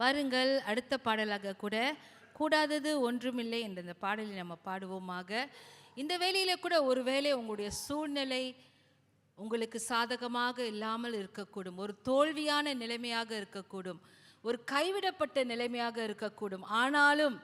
பாருங்கள், அடுத்த பாடலாக கூட கூடாதது ஒன்றுமில்லை என்ற இந்த பாடலை நம்ம பாடுவோமாக. இந்த வேளையில கூட ஒருவேளை உங்களுடைய சூழ்நிலை உங்களுக்கு சாதகமாக இல்லாமல் இருக்கக்கூடும், ஒரு தோல்வியான நிலைமையாக இருக்கக்கூடும், ஒரு கைவிடப்பட்ட நிலைமையாக இருக்கக்கூடும். ஆனாலும்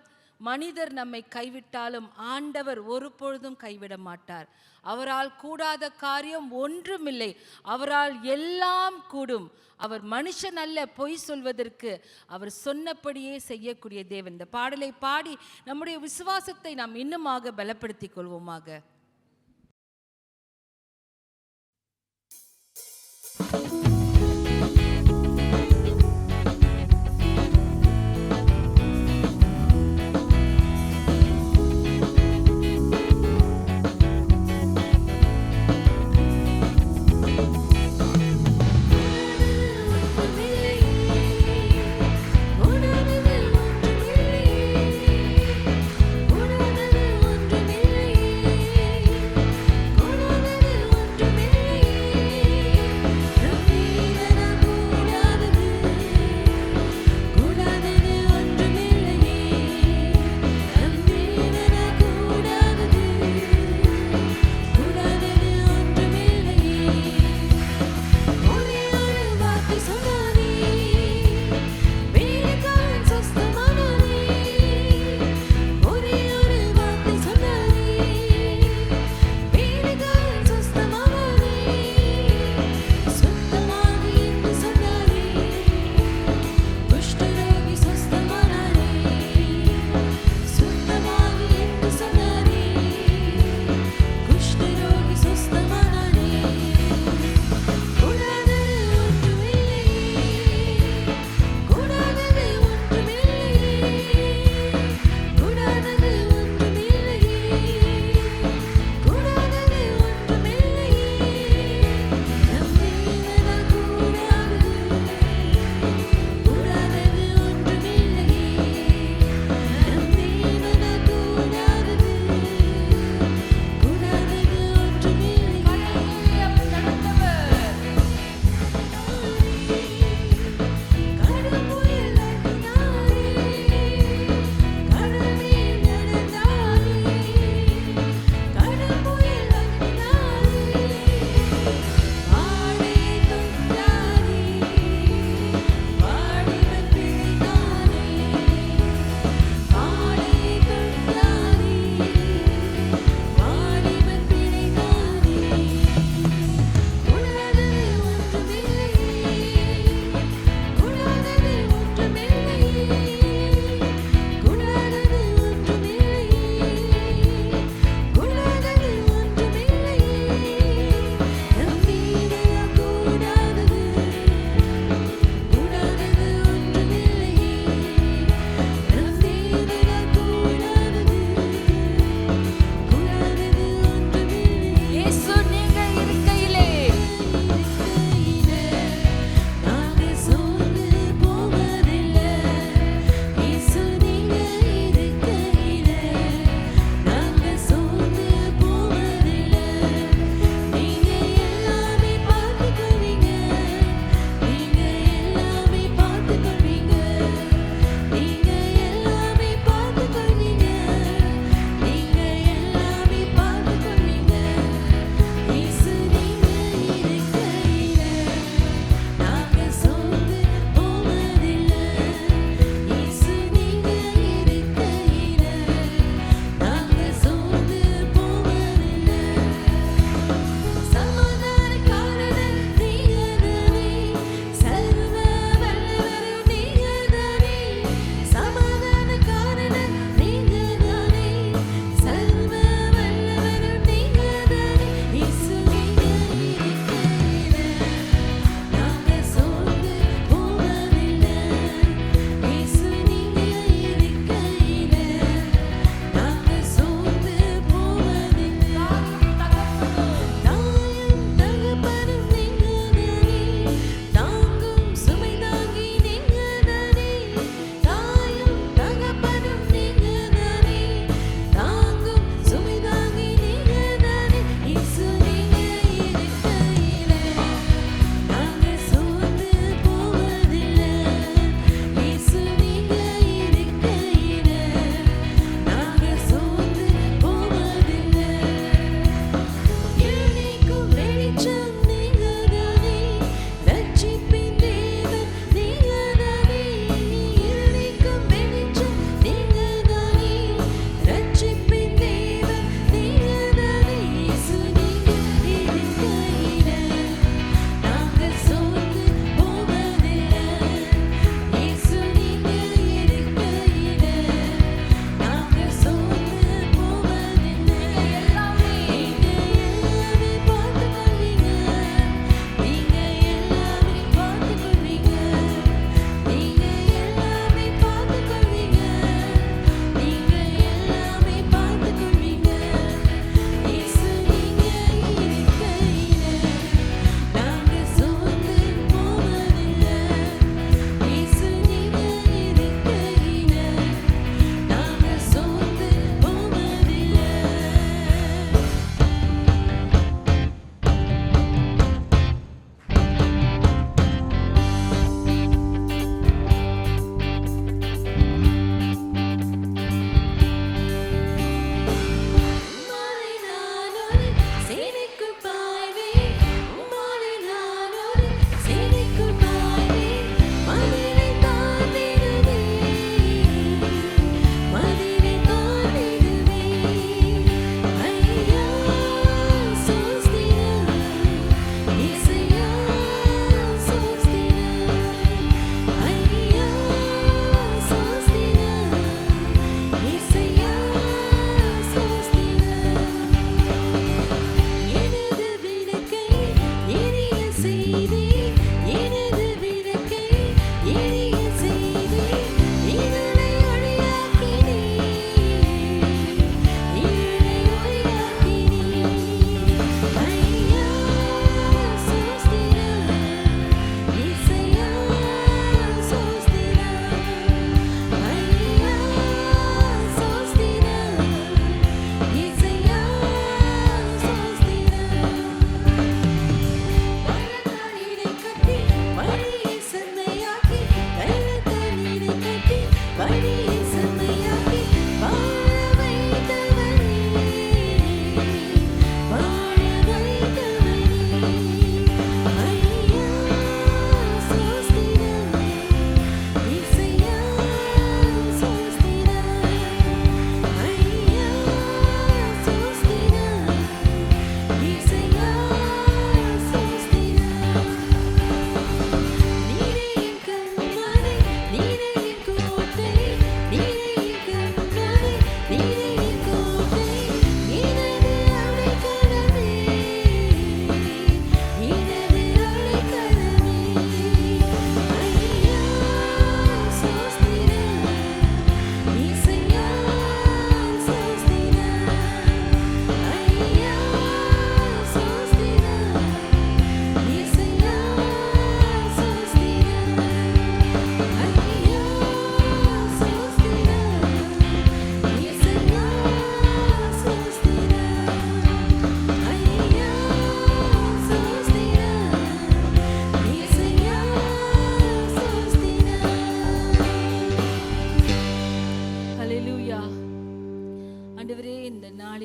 மனிதர் நம்மை கைவிட்டாலும் ஆண்டவர் ஒருபொழுதும் கைவிட மாட்டார். அவரால் கூடாத காரியம் ஒன்றுமில்லை, அவரால் எல்லாம் கூடும். அவர் மனுஷன் அல்ல பொய் சொல்வதற்கு, அவர் சொன்னபடியே செய்யக்கூடிய தேவன். இந்த பாடலை பாடி நம்முடைய விசுவாசத்தை நாம் இன்னுமாக பலப்படுத்திக் கொள்வோமாக. Thank you.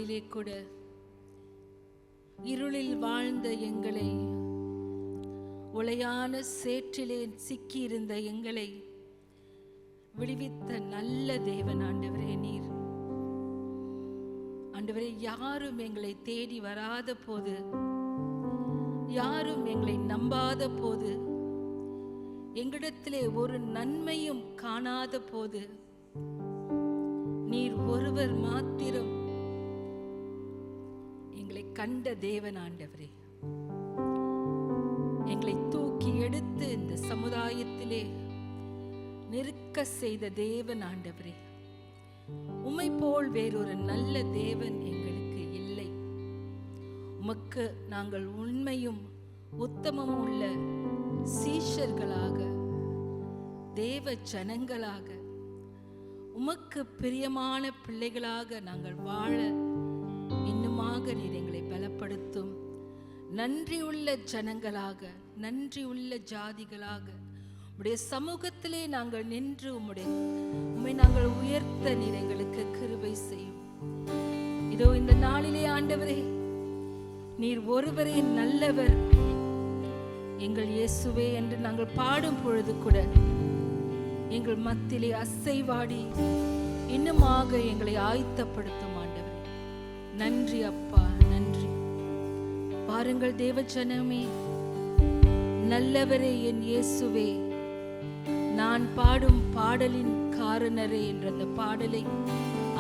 நாளிலே கூட இருளில் வாழ்ந்த எங்களை, உளையான சேற்றிலே சிக்கியிருந்த எங்களை விடுவித்த நல்ல தேவன் ஆண்டவரே நீர். ஆண்டவரே, யாரும் எங்களை தேடி வராத போது, யாரும் எங்களை நம்பாத போது, எங்களிடத்திலே ஒரு நன்மையும் காணாத போது, நீர் ஒருவர் மாத்திரம் எங்களை கண்ட தேவன் ஆண்டவரே. எங்களை தூக்கி எடுத்து இந்த சமுதாயத்திலே நிற்க செய்த தேவன் ஆண்டவரே. உம்மை போல் வேறொரு நல்ல தேவன் எங்களுக்கு இல்லை. உமக்கு நாங்கள் உண்மையும் உத்தமமும் உள்ள சீஷர்களாக, தேவ ஜனங்களாக, உமக்கு பிரியமான பிள்ளைகளாக நாங்கள் வாழ இன்னுமாக நீர் எங்களை பலப்படுத்தும். நன்றியுள்ள ஜனங்களாக, நன்றியுள்ள ஜாதிகளாக உம்முடைய சமூகத்திலே நாங்கள் நின்று உம்மை நாங்கள் உயர்த்த நீர் எங்களுக்கு கிருபை செய்யும். இதோ இந்த நாளிலே ஆண்டவரே, நீர் ஒருவரே நல்லவர், எங்கள் இயேசுவே என்று நாங்கள் பாடும் பொழுது கூட எங்கள் மத்தியிலே அசைவாடி இன்னுமாக எங்களை ஆயத்தப்படுத்தும் ஆண்டவரே. நன்றி அப்பா, நன்றி. பாருங்கள் தேவ ஜனமே, நல்லவரே என் இயேசுவே, நான் பாடும் பாடலின் காரணரே என்ற அந்த பாடலை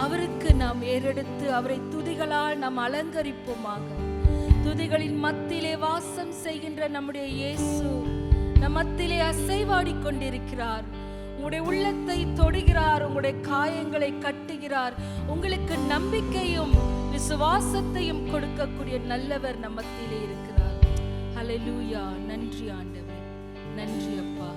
அவருக்கு நாம் ஏறெடுத்து அவரை துதிகளால் நாம் அலங்கரிப்போமாக. துதிகளின் மத்தியிலே வாசம் செய்கின்ற நம்முடைய இயேசு நம் மத்தியிலே அசைவாடி கொண்டிருக்கிறார். உங்களுடைய உள்ளத்தை தொடுகிறார், உங்களுடைய காயங்களை கட்டுகிறார், உங்களுக்கு நம்பிக்கையும் விசுவாசத்தையும் கொடுக்கக்கூடிய நல்லவர் நம் மத்தியிலே இருக்கிறார். ஹல்லேலூயா. நன்றி ஆண்டவரே, நன்றி அப்பா.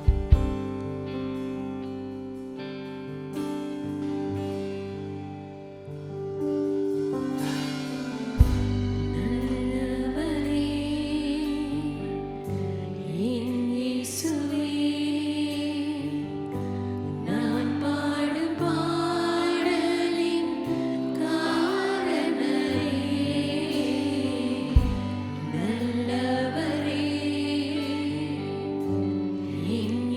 In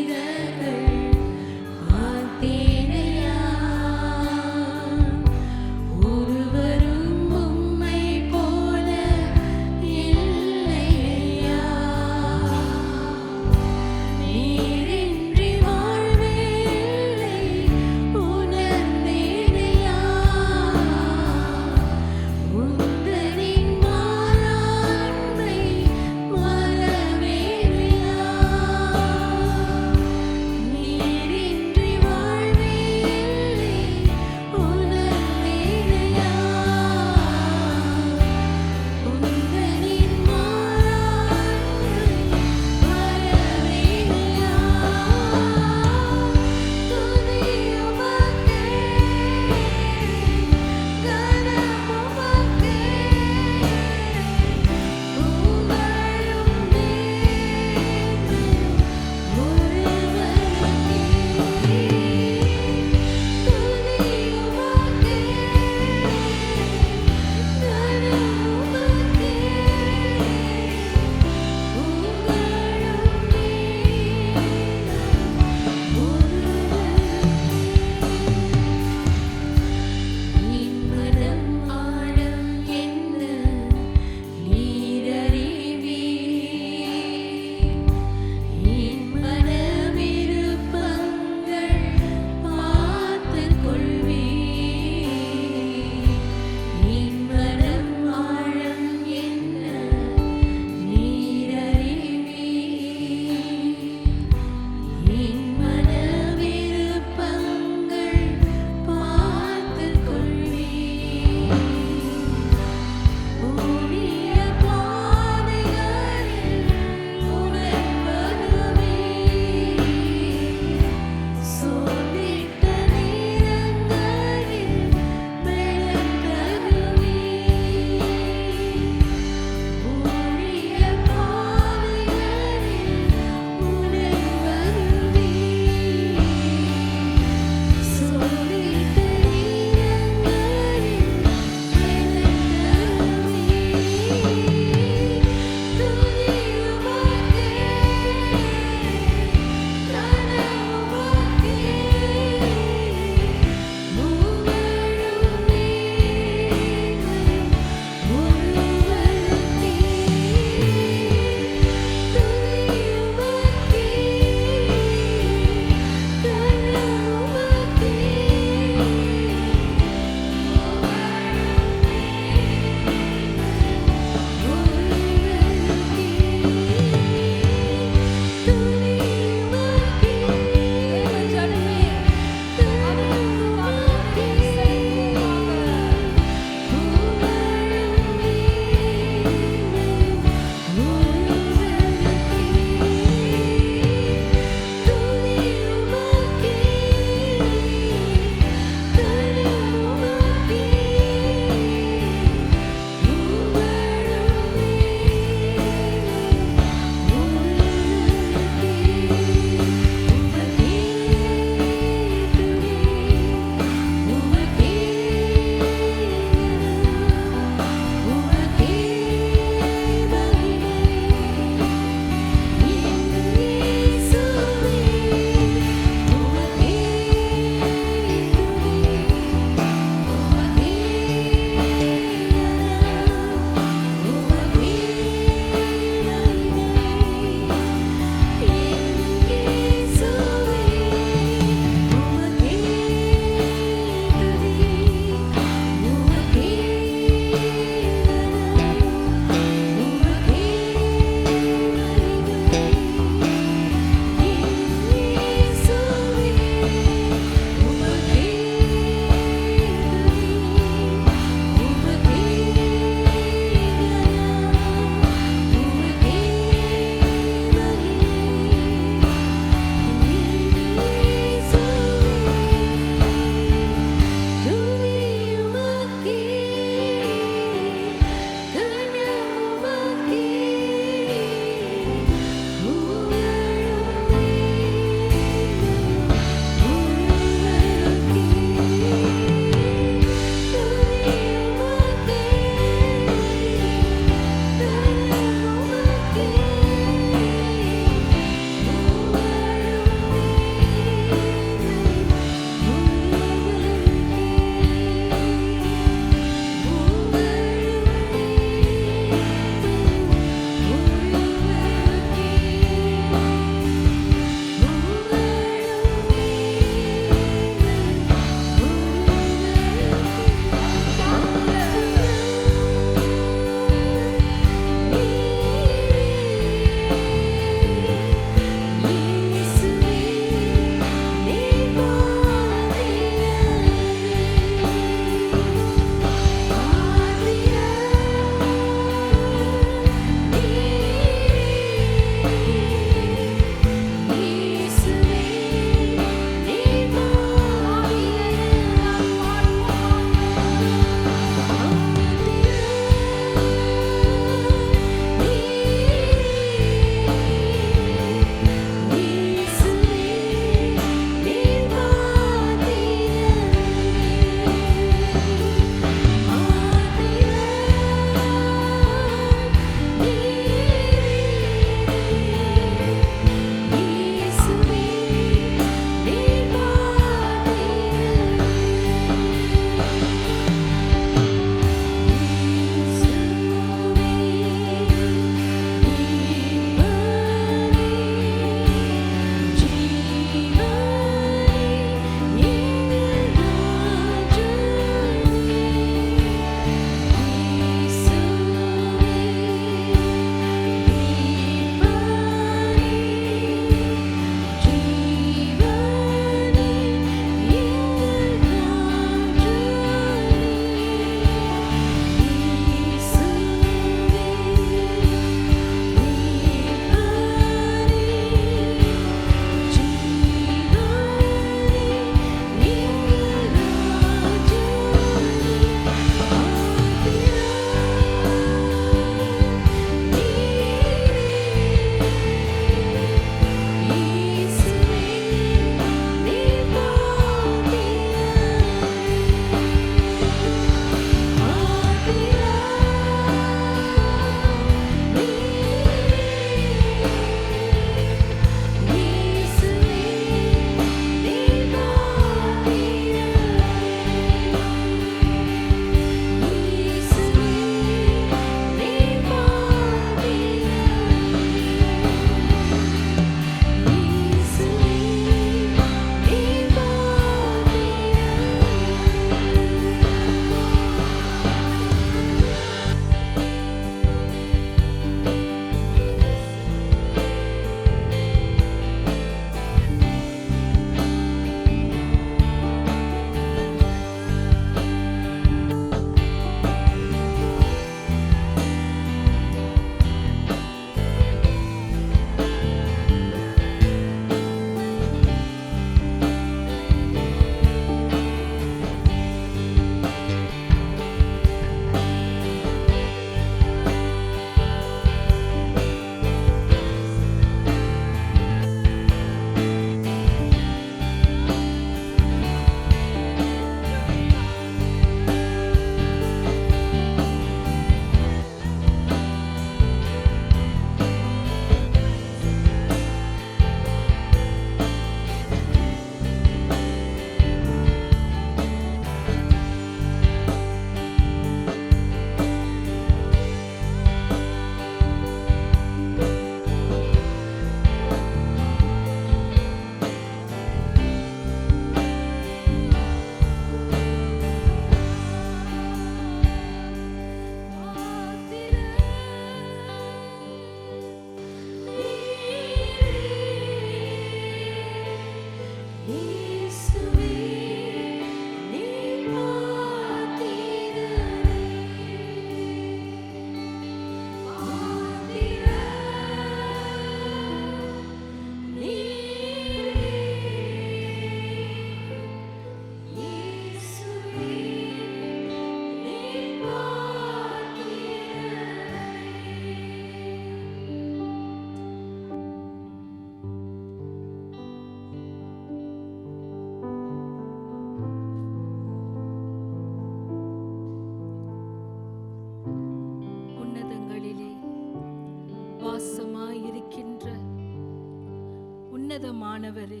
உன்னதமானவரே,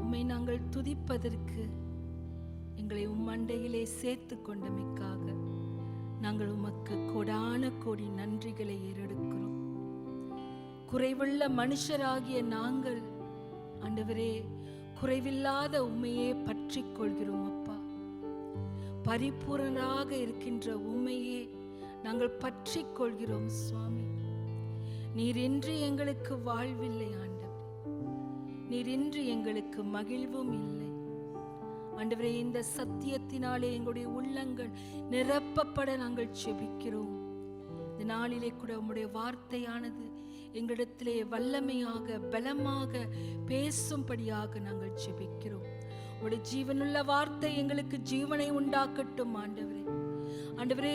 உம்மை நாங்கள் துதிப்பதற்கு எங்களை உம்மண்டையிலே சேர்த்து கொண்டமைக்காக நாங்கள் உமக்கு கொடான கோடி நன்றிகளை ஏறெடுக்கிறோம். குறைவுள்ள மனுஷராகிய நாங்கள் ஆண்டவரே, குறைவில்லாத உம்மையே பற்றி கொள்கிறோம் அப்பா. பரிபூரணராக இருக்கின்ற உம்மையே நாங்கள் பற்றி கொள்கிறோம் சுவாமி. நீரின்றி எங்களுக்கு வாழ்வில்லை ஆண்டவரே, நீரின்றி எங்களுக்கு மகிழ்வும் இல்லை ஆண்டவரே. இந்த சத்தியத்தினாலே எங்களுடைய உள்ளங்கள் நிரப்பப்பட நாங்கள் செபிக்கிறோம். இந்த நாளிலே கூட உம்முடைய வார்த்தையானது எங்களிடத்திலே வல்லமையாக பலமாக பேசும்படியாக நாங்கள் செபிக்கிறோம். உம்முடைய ஜீவனுள்ள வார்த்தை எங்களுக்கு ஜீவனை உண்டாக்கட்டும் ஆண்டவரே. ஆண்டவரே,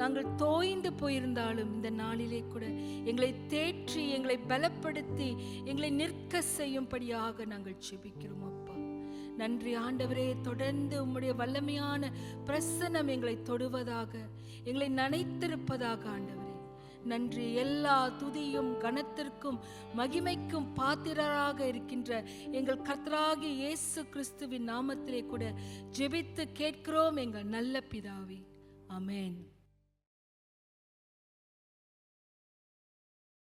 நாங்கள் தோய்ந்து போயிருந்தாலும் இந்த நாளிலே கூட எங்களை தேற்றி எங்களை பலப்படுத்தி எங்களை நிற்க செய்யும்படியாக நாங்கள் செபிக்கிறோம் அப்பா. நன்றி ஆண்டவரே. தொடர்ந்து உம்முடைய வல்லமையான பிரசன்னம் எங்களை தொடுவதாக, எங்களை நனைத்திருப்பதாக ஆண்டவரே. நன்றி. எல்லா துதியும் கனத்திற்கும் மகிமைக்கும் பாத்திரராக இருக்கின்ற எங்கள் கர்த்தராகிய இயேசு கிறிஸ்துவின் நாமத்திலே கூட ஜெபித்து கேட்கிறோம் எங்கள் நல்ல பிதாவே. ஆமென்.